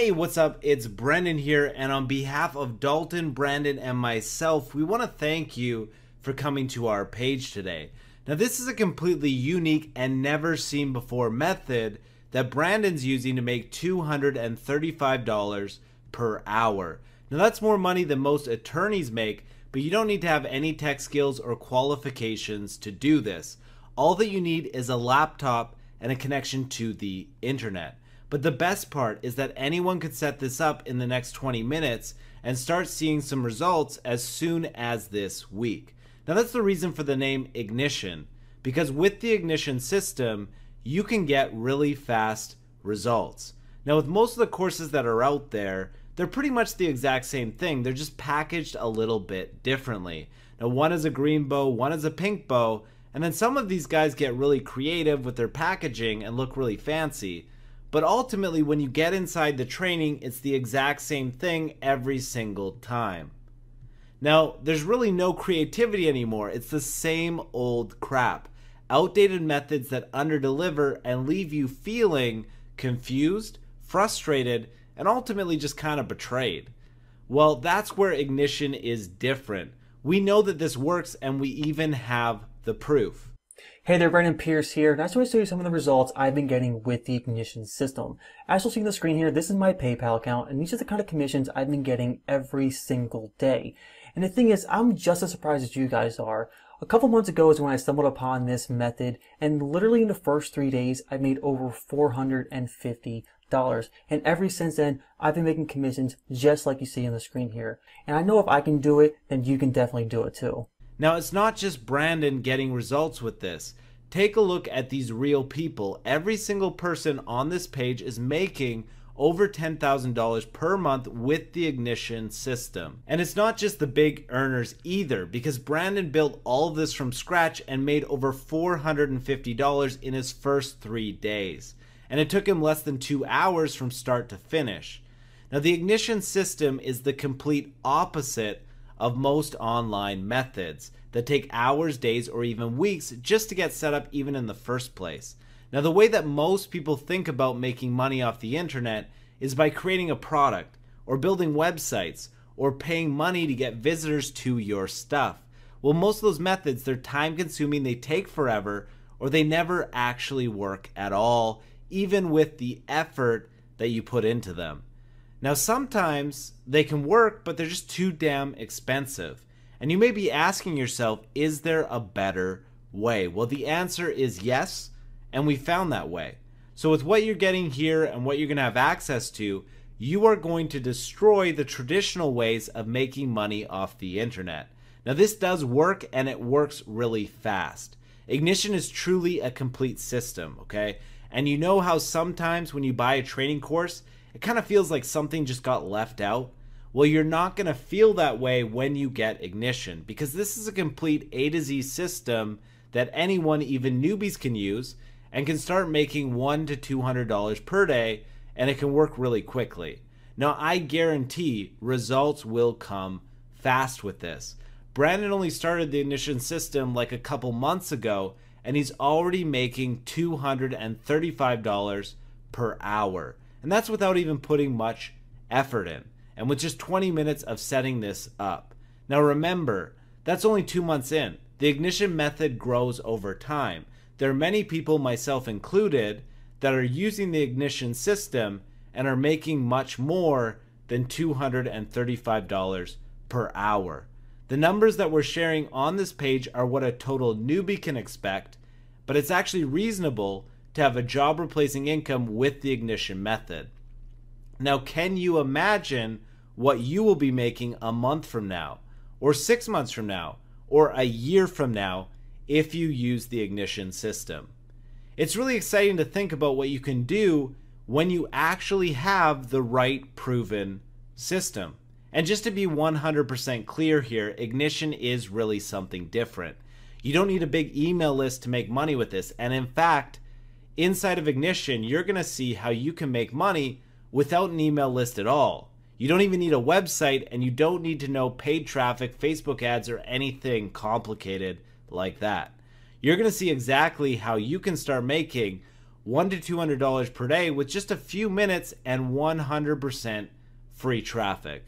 Hey, what's up? It's Brendan here, and on behalf of Dalton, Brandon, and myself, we want to thank you for coming to our page today. Now, this is a completely unique and never seen before method that Brandon's using to make $235 per hour. Now, that's more money than most attorneys make, but you don't need to have any tech skills or qualifications to do this. All that you need is a laptop and a connection to the internet. But the best part is that anyone could set this up in the next 20 minutes and start seeing some results as soon as this week. Now, that's the reason for the name Ignition, because with the Ignition system, you can get really fast results. Now, with most of the courses that are out there, they're pretty much the exact same thing. They're just packaged a little bit differently. Now, one is a green bow, one is a pink bow, and then some of these guys get really creative with their packaging and look really fancy. But ultimately, when you get inside the training, it's the exact same thing every single time. Now, there's really no creativity anymore. It's the same old crap. Outdated methods that underdeliver and leave you feeling confused, frustrated, and ultimately just kind of betrayed. Well, that's where Ignition is different. We know that this works, and we even have the proof. Hey there, Brandon Pierce here, and I just want to show you some of the results I've been getting with the Ignition system. As you'll see on the screen here, this is my PayPal account, and these are the kind of commissions I've been getting every single day. And the thing is, I'm just as surprised as you guys are. A couple months ago is when I stumbled upon this method, and literally in the first 3 days, I made over $450. And ever since then, I've been making commissions just like you see on the screen here. And I know if I can do it, then you can definitely do it too. Now, it's not just Brandon getting results with this. Take a look at these real people. Every single person on this page is making over $10,000 per month with the Ignition system. And it's not just the big earners either, because Brandon built all of this from scratch and made over $450 in his first 3 days. And it took him less than 2 hours from start to finish. Now, the Ignition system is the complete opposite of most online methods that take hours, days, or even weeks just to get set up even in the first place. Now, the way that most people think about making money off the internet is by creating a product, or building websites, or paying money to get visitors to your stuff. Well, most of those methods, they're time consuming, they take forever, or they never actually work at all, even with the effort that you put into them. Now, sometimes they can work, but they're just too damn expensive. And you may be asking yourself, is there a better way? Well, the answer is yes, and we found that way. So with what you're getting here and what you're going to have access to, you are going to destroy the traditional ways of making money off the internet. Now, this does work, and it works really fast. Ignition is truly a complete system, okay? And you know how sometimes when you buy a training course, it kind of feels like something just got left out? Well, you're not going to feel that way when you get Ignition, because this is a complete A to Z system that anyone, even newbies, can use and can start making $100 to $200 per day, and it can work really quickly. Now, I guarantee results will come fast with this. Brandon only started the Ignition system like a couple months ago, and he's already making $235 per hour. And that's without even putting much effort in, and with just 20 minutes of setting this up. Now remember, that's only 2 months in. The Ignition method grows over time. There are many people, myself included, that are using the Ignition system and are making much more than $235 per hour. The numbers that we're sharing on this page are what a total newbie can expect, but it's actually reasonable to have a job replacing income with the Ignition method. Now, can you imagine what you will be making a month from now, or 6 months from now, or a year from now if you use the Ignition system? It's really exciting to think about what you can do when you actually have the right proven system. And just to be 100% clear here, Ignition is really something different. You don't need a big email list to make money with this, and in fact, inside of Ignition, you're going to see how you can make money without an email list at all. You don't even need a website, and you don't need to know paid traffic, Facebook ads, or anything complicated like that. You're going to see exactly how you can start making $100 to $200 per day with just a few minutes and 100% free traffic.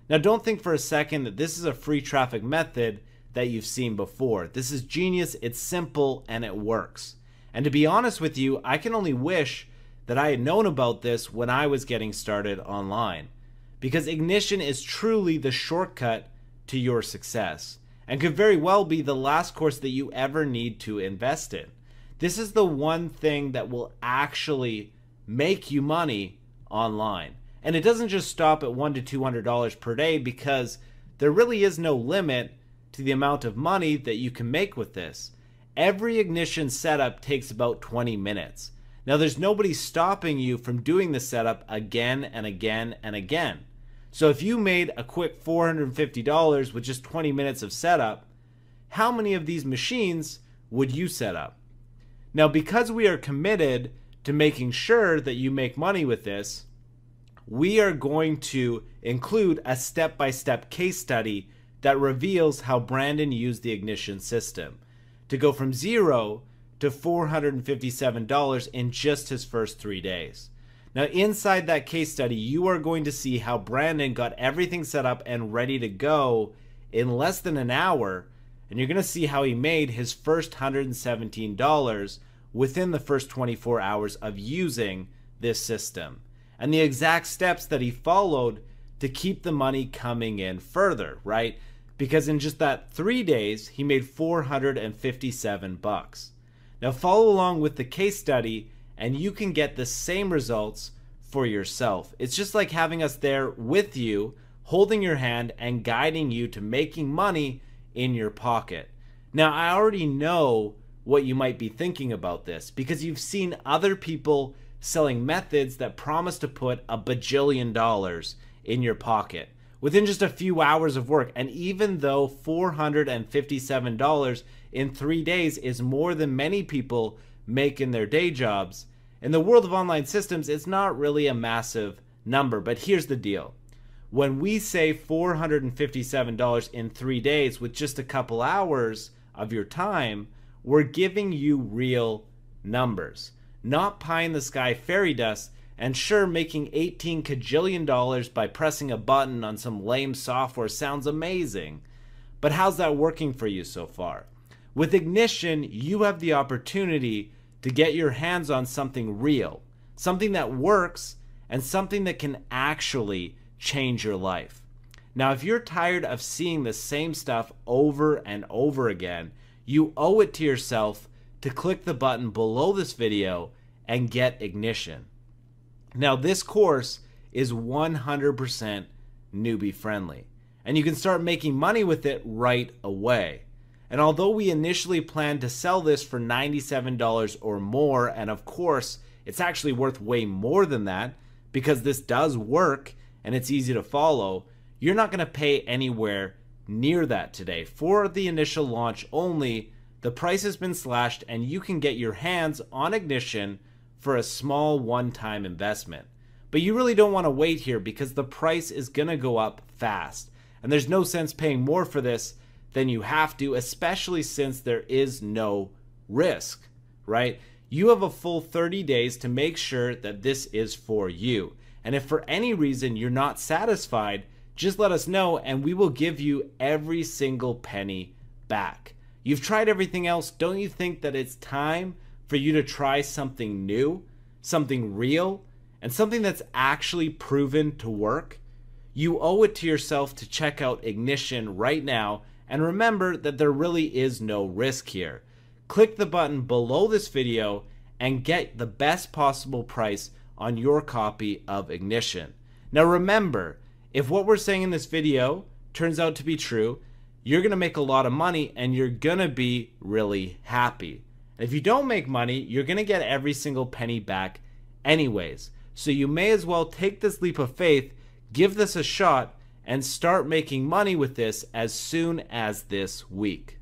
Now, don't think for a second that this is a free traffic method that you've seen before. This is genius, it's simple, and it works. And to be honest with you, I can only wish that I had known about this when I was getting started online, because Ignition is truly the shortcut to your success and could very well be the last course that you ever need to invest in. This is the one thing that will actually make you money online. And it doesn't just stop at $100 to $200 per day, because there really is no limit to the amount of money that you can make with this. Every Ignition setup takes about 20 minutes. Now, there's nobody stopping you from doing the setup again and again and again. So if you made a quick $450 with just 20 minutes of setup, how many of these machines would you set up? Now, because we are committed to making sure that you make money with this, we are going to include a step-by-step case study that reveals how Brandon used the Ignition system to go from $0 to $457 in just his first 3 days. Now, inside that case study, you are going to see how Brandon got everything set up and ready to go in less than an hour, and you're going to see how he made his first $117 within the first 24 hours of using this system, and the exact steps that he followed to keep the money coming in further, right? Because in just that 3 days, he made $457. Now follow along with the case study and you can get the same results for yourself. It's just like having us there with you, holding your hand and guiding you to making money in your pocket. Now, I already know what you might be thinking about this, because you've seen other people selling methods that promise to put $1 bajillion in your pocket within just a few hours of work. And even though $457 in 3 days is more than many people make in their day jobs, in the world of online systems, it's not really a massive number. But here's the deal. When we say $457 in 3 days with just a couple hours of your time, we're giving you real numbers, not pie in the sky fairy dust. And sure, making 18 kajillion dollars by pressing a button on some lame software sounds amazing, but how's that working for you so far? With Ignition, you have the opportunity to get your hands on something real, something that works, and something that can actually change your life. Now, if you're tired of seeing the same stuff over and over again, you owe it to yourself to click the button below this video and get Ignition. Now, this course is 100% newbie friendly, and you can start making money with it right away. And although we initially planned to sell this for $97 or more, and of course, it's actually worth way more than that because this does work and it's easy to follow, you're not going to pay anywhere near that today. For the initial launch only, the price has been slashed and you can get your hands on Ignition for a small one-time investment. But you really don't want to wait here because the price is going to go up fast. And there's no sense paying more for this than you have to, especially since there is no risk, right? You have a full 30 days to make sure that this is for you. And if for any reason you're not satisfied, just let us know and we will give you every single penny back. You've tried everything else. Don't you think that it's time for you to try something new, something real, and something that's actually proven to work? You owe it to yourself to check out Ignition right now, and remember that there really is no risk here. Click the button below this video and get the best possible price on your copy of Ignition. Now remember, if what we're saying in this video turns out to be true, you're going to make a lot of money and you're going to be really happy. And if you don't make money, you're going to get every single penny back anyways. So you may as well take this leap of faith, give this a shot, and start making money with this as soon as this week.